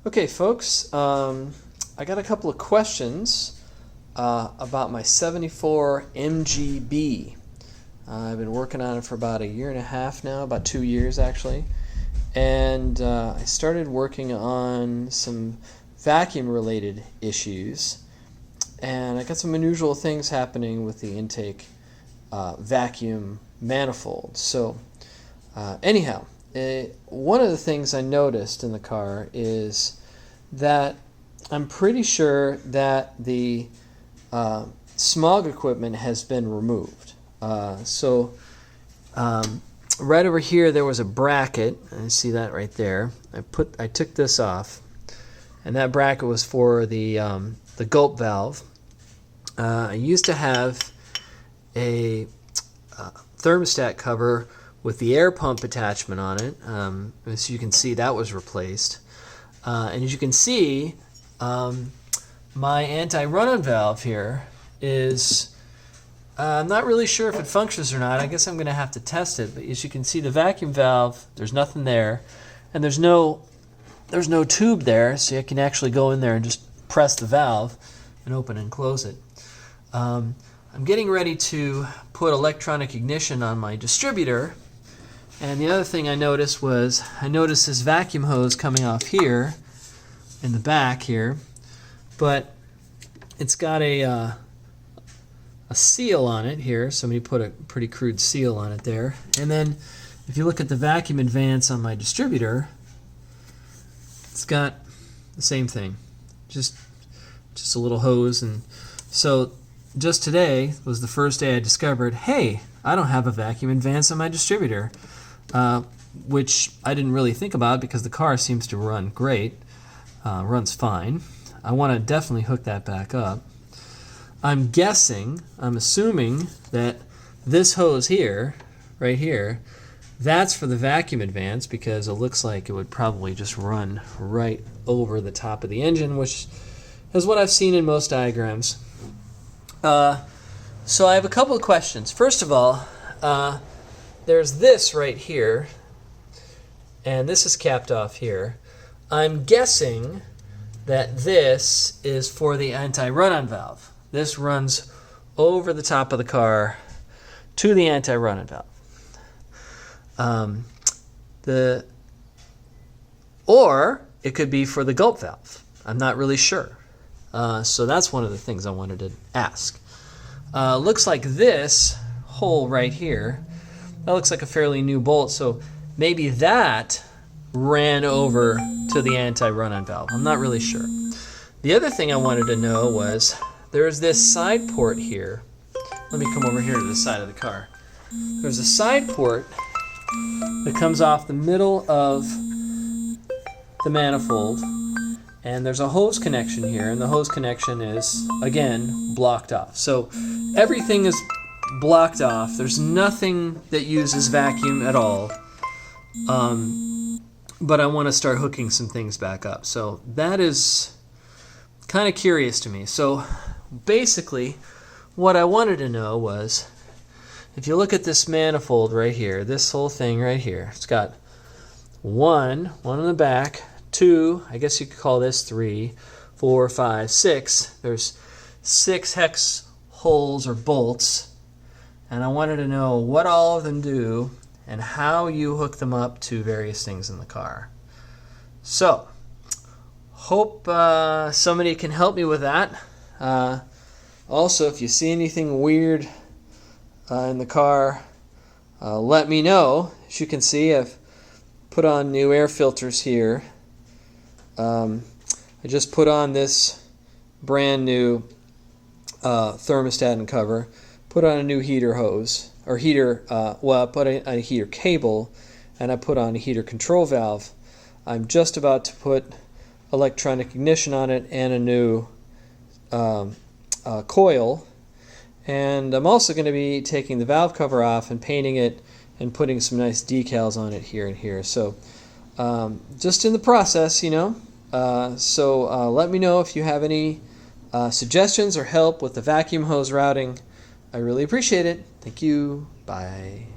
Okay, folks, I got a couple of questions about my 74 MGB. I've been working on it for about a year and a half now, about 2 years actually, and I started working on some vacuum-related issues, and I got some unusual things happening with the intake vacuum manifold. So anyhow, one of the things I noticed in the car is that I'm pretty sure that the smog equipment has been removed. Right over here there was a bracket. I see that right there. I took this off, and that bracket was for the gulp valve. I used to have a thermostat cover with the air pump attachment on it. As you can see, that was replaced. And as you can see, my anti-run-on valve here is, I'm not really sure if it functions or not. I guess I'm going to have to test it. But as you can see, the vacuum valve, there's nothing there. And there's no tube there, so you can actually go in there and just press the valve and open and close it. I'm getting ready to put electronic ignition on my distributor. And the other thing I noticed was, this vacuum hose coming off here in the back here, but it's got a seal on it here. Somebody put a pretty crude seal on it there. And then if you look at the vacuum advance on my distributor, it's got the same thing, just a little hose. And so just today was the first day I discovered, hey, I don't have a vacuum advance on my distributor. Which I didn't really think about because the car seems to run great, runs fine. I want to definitely hook that back up. I'm assuming that this hose here, right here, that's for the vacuum advance, because it looks like it would probably just run right over the top of the engine, which is what I've seen in most diagrams. So I have a couple of questions. First of all, there's this right here, and this is capped off here. I'm guessing that this is for the anti-run-on valve. This runs over the top of the car to the anti-run-on valve. Or it could be for the gulp valve. I'm not really sure. So that's one of the things I wanted to ask. Looks like this hole right here, that looks like a fairly new bolt, so maybe that ran over to the anti-run-on valve. I'm not really sure. The other thing I wanted to know was, there's this side port here. Let me come over here to the side of the car. There's a side port that comes off the middle of the manifold, and there's a hose connection here, and the hose connection is, again, blocked off. So everything is blocked off. There's nothing that uses vacuum at all. But I want to start hooking some things back up. So that is kind of curious to me. So basically, what I wanted to know was, if you look at this manifold right here, this whole thing right here, it's got one in the back, two, I guess you could call this 3, 4, 5, 6. There's 6 hex holes or bolts. And I wanted to know what all of them do and how you hook them up to various things in the car. So, hope somebody can help me with that. Also, if you see anything weird in the car, let me know. As you can see, I've put on new air filters here. I just put on this brand new thermostat and cover. Put on a new heater hose, or heater, I put on a heater cable, and I put on a heater control valve. I'm just about to put electronic ignition on it and a new coil. And I'm also going to be taking the valve cover off and painting it and putting some nice decals on it here and here. So just in the process, you know. Let me know if you have any suggestions or help with the vacuum hose routing. I really appreciate it. Thank you. Bye.